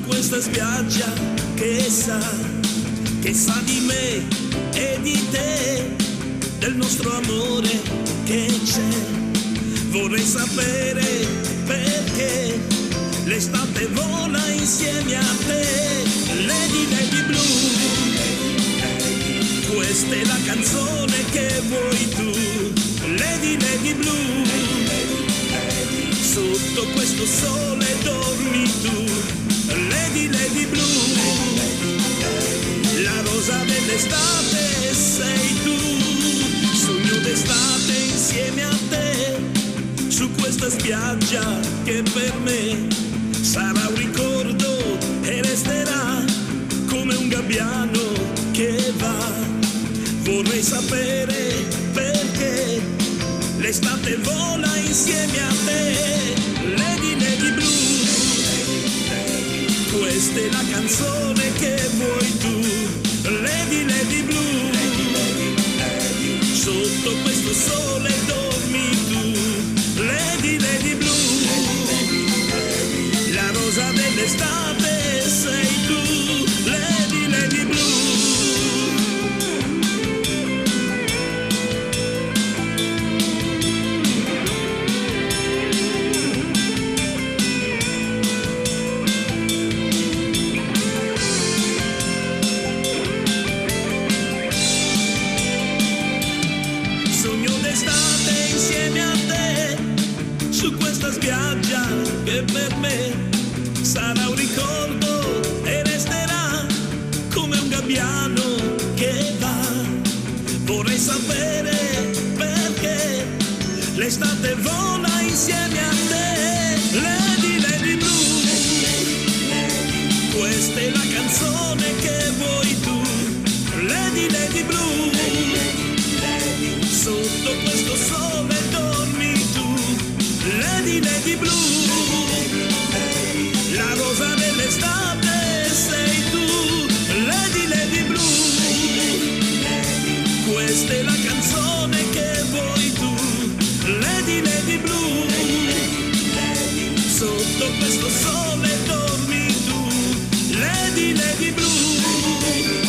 questa spiaggia che sa di me e di te, del nostro amore che c'è. Vorrei sapere perché l'estate vola insieme a te. Lady Lady Blue, questa è la canzone che vuoi tu. Lady Lady Blue, sotto questo sole dormi tu. Lady Lady Blue, la rosa dell'estate sei tu. Sogno d'estate insieme a te, su questa spiaggia che per me sarà un ricordo e resterà come un gabbiano che va. Vorrei sapere perché l'estate vola insieme a te. Lady Lady Blue, questa è la canzone che vuoi tu. Lady Lady Blue, sotto questo sole dormi tu. Lady Lady Blue, la rosa dell'estate sei tu. Lady Lady Blue. Spiaggia che per me sarà un ricordo e resterà come un gabbiano che va. Vorrei sapere perché l'estate vola insieme a te. Lady Lady Blue, questa è la canzone che vuoi tu. Lady Lady Blue, sotto questo sole dormi tu. Lady Lady Blue, la rosa dell'estate sei tu. Lady Lady Blue, questa è la canzone che vuoi tu. Lady Lady Blue, sotto questo sole dormi tu. Lady Lady Blue.